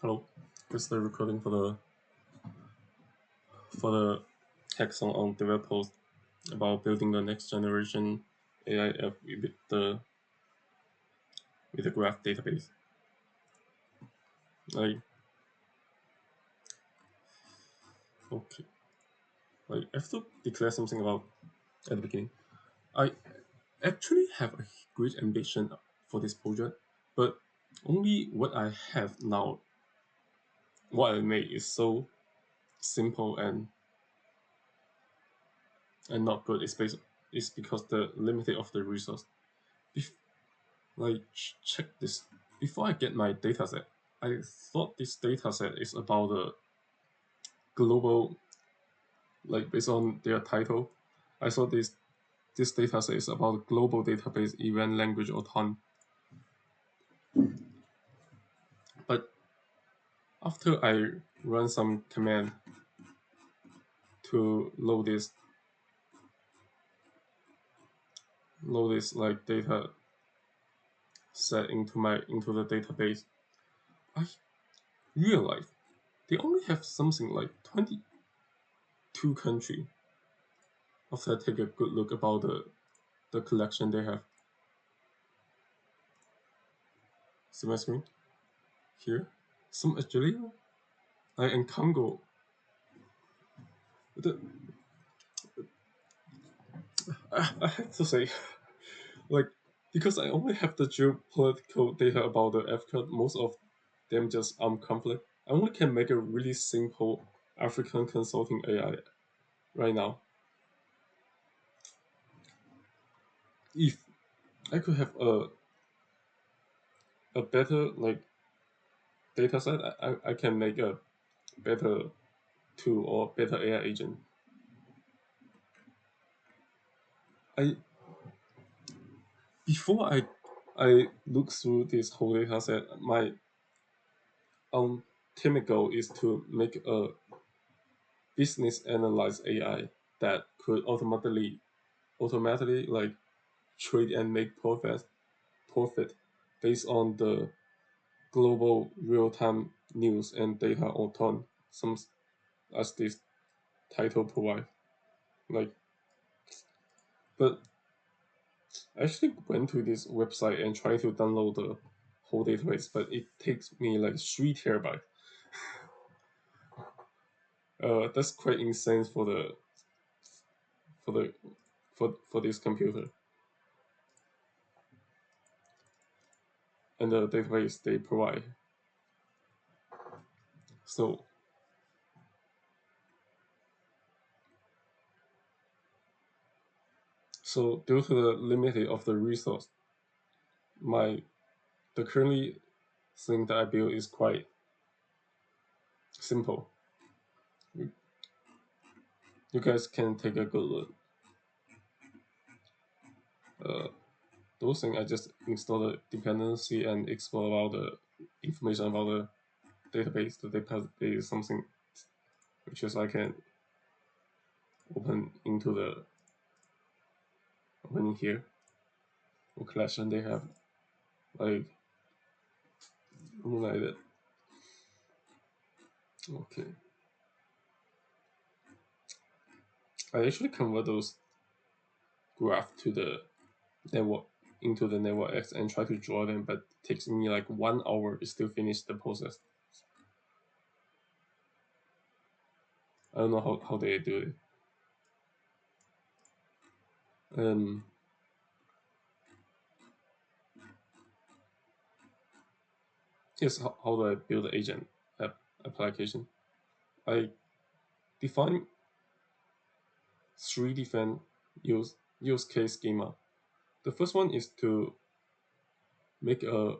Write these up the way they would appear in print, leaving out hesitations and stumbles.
Hello, this is the recording for the hackathon on Develop post about building the next generation AI app with the graph database. I okay. I have to declare something about at the beginning. I actually have a great ambition for this project, but only what I have now, what I made is so simple and not good. It's because the limited of the resource. Bef- check this. Before I get my dataset, I thought this dataset is about the global, like based on their title. I thought this dataset is about global database event language or ton. But after I run some command to load this like data set into the database, I realized they only have something like 22 country. After I take a good look about the collection they have. See my screen? Here? Some Australia? Like in Congo. The, I have to say, like, because I only have the geopolitical data about the Africa, most of them just conflict. I only can make a really simple African consulting AI right now. If I could have a better like data set, I can make a better tool or better AI agent. I before I look through this whole data set, my ultimate goal is to make a business analyze AI that could automatically like trade and make profit based on the global real-time news and data on ton, some as this title provide. Like, but I actually went to this website and tried to download the whole database, but it takes me like 3 terabytes. That's quite insane for the for this computer. And the database they provide. So so due to the limited of the resource, my the currently thing that I build is quite simple. You guys can take a good look. Uh, those things I just install the dependency and explore about the information about the database. The database is something which is I can open into the opening here. What collection they have, like something like that. Okay. I actually convert those graph to the network into the network X and try to draw them, but it takes me like 1 hour to still finish the process. I don't know how they do it. Um, Here's how do I build the agent application. I define 3 different use case schema. The first one is to make a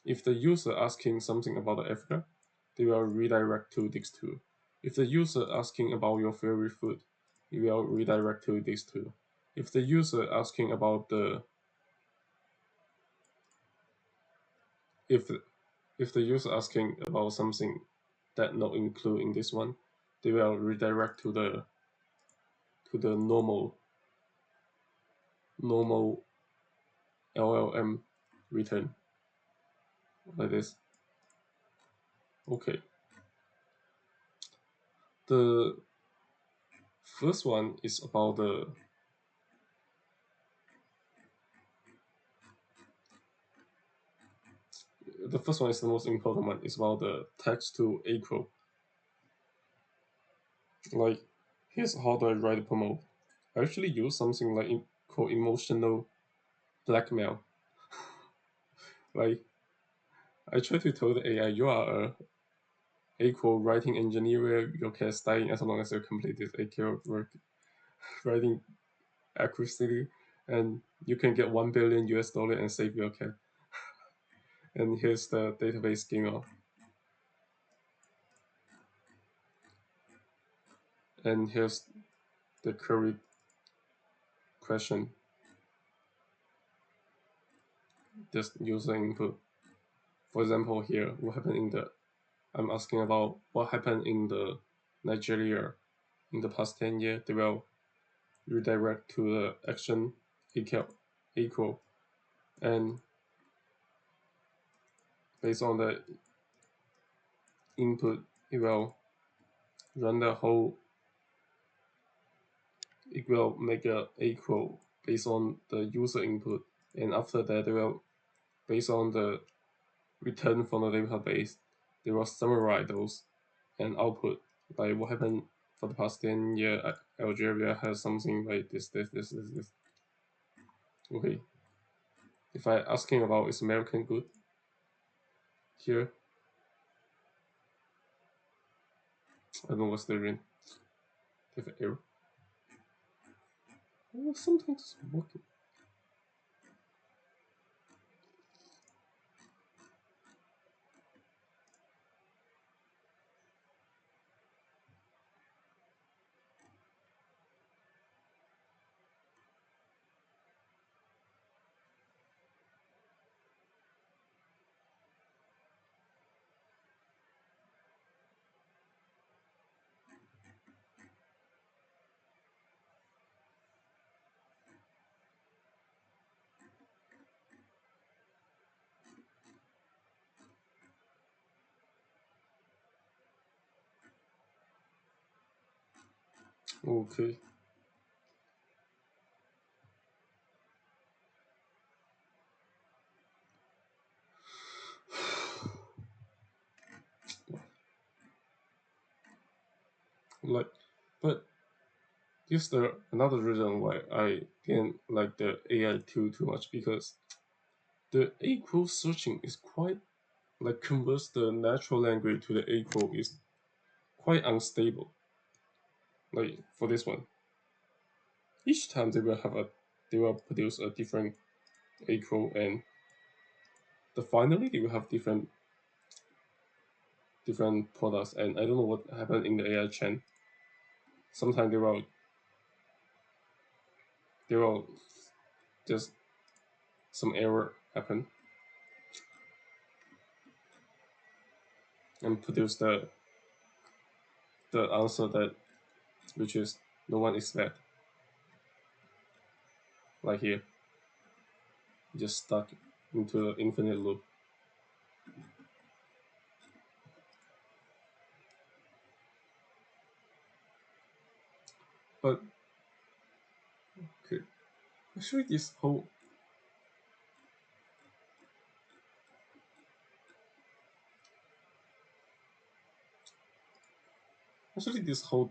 if the user asking something about Africa, they will redirect to this tool. If the user asking about your favorite food, it will redirect to this tool. If the user asking about the if if the user asking about something that not include in this one, they will redirect to the normal LLM return like this. Okay, the first one is about the first one is the most important one. It's about the text to equal. Like, here's how do I write a prompt. I actually use something like called emotional blackmail. Like, I try to tell the AI you are a equal writing engineer, your cat is dying as long as you complete this equal work writing accuracy, and you can get 1 billion US dollar and save your cat. And here's the database schema, and here's the query question, this user input. For example, here, what happened in the, I'm asking about what happened in the Nigeria in the past 10 years. They will redirect to the action equal, and based on the input, it will run the whole, it will make a equal based on the user input, and after that, they will, based on the return from the database, they will summarize those and output like what happened for the past 10 years. Algeria has something like this. Okay, if I asking about is American good here, I don't know what's the reason. If error, something's working. Okay, like, but this the another reason why I didn't like the AI too much, because the equal searching is quite like converts the natural language to the equal is quite unstable. Like for this one, each time they will produce a different equal, and the finally they will have different products, and I don't know what happened in the AI chain. Sometimes they will just some error happen and produce the answer that which is no one expect. Like here, just stuck into the infinite loop. But okay, actually this whole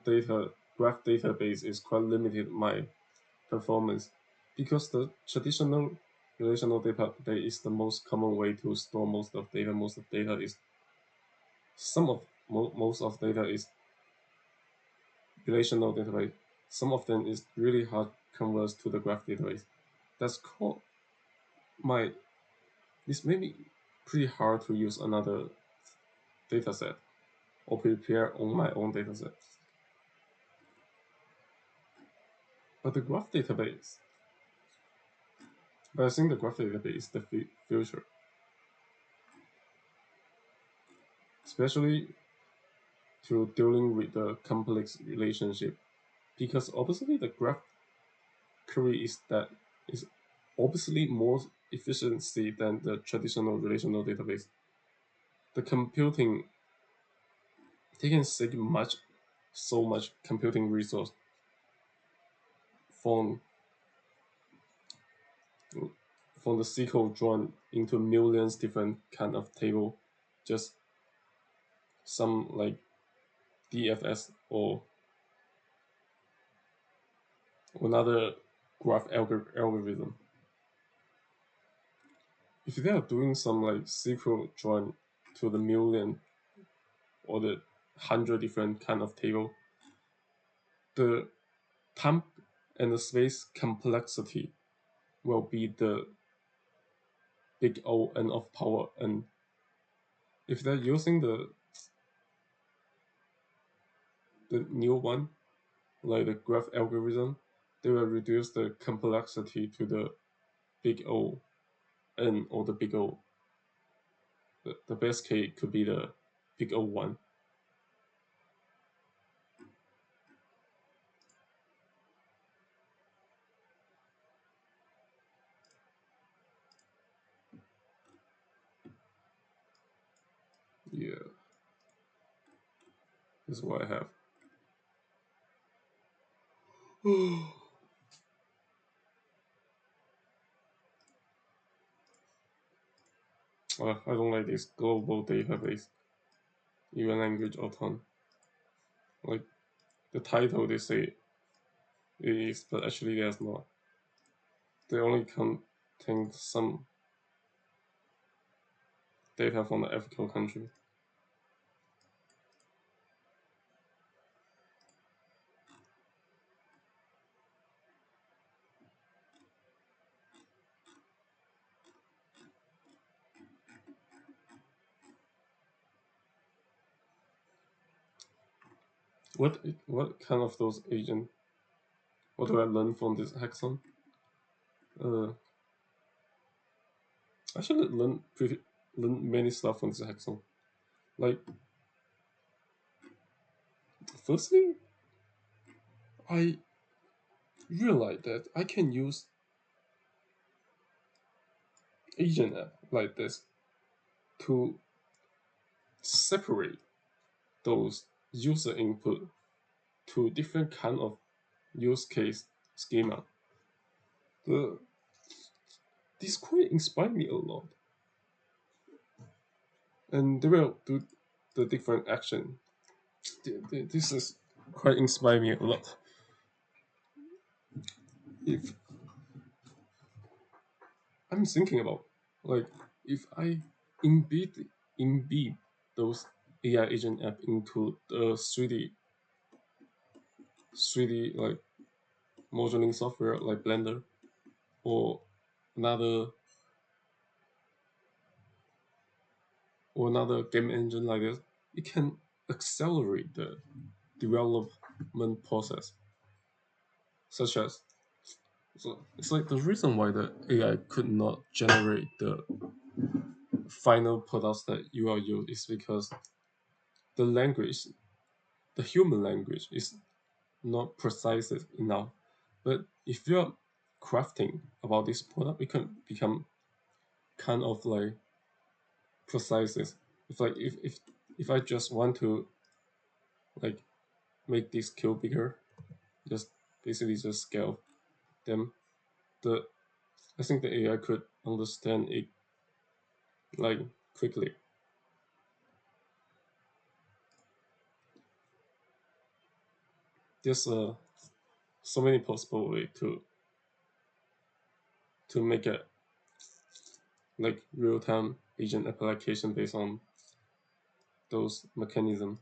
data graph database is quite limited my performance, because the traditional relational database is the most common way to store most of data. Most of data is most of data is relational database. Some of them is really hard converts to the graph database. That's called my, this may be pretty hard to use another dataset or prepare on my own dataset. But the graph database, but I think the graph database is the future, especially to dealing with the complex relationship, because obviously the graph query is obviously more efficiency than the traditional relational database. The computing they can save so much computing resource from from the SQL drawn into millions different kind of table, just some like DFS or another algorithm. If they are doing some like SQL join to the million or the 100 different kind of table, the time and the space complexity will be the big O N of power. And if they're using the new one, like the graph algorithm, they will reduce the complexity to the big O N or the big O. The best case could be the big O1. Yeah, this is what I have. I don't like this global database, even language auton. Like the title they say it is, but actually there's not. They only contain some data from the African country. What kind of those agent? What do I learn from this hackathon? Uh, I should learn many stuff from this hackathon. Like firstly, I realized that I can use agent app like this to separate those user input to different kind of use case schema. The this quite inspired me a lot, and they will do the different action. This is quite inspired me a lot. If I'm thinking about like if I embed those AI agent app into the 3D like modeling software like Blender or another another game engine like this, it can accelerate the development process. Such as so it's like the reason why the AI could not generate the final products that you are used is because the language, the human language, is not precise enough. But if you're crafting about this product, it can become kind of like precise. If like if I just want to like make this cube bigger, just basically just scale them. The I think the AI could understand it like quickly. There's so many possible way to make a like real time agent application based on those mechanisms.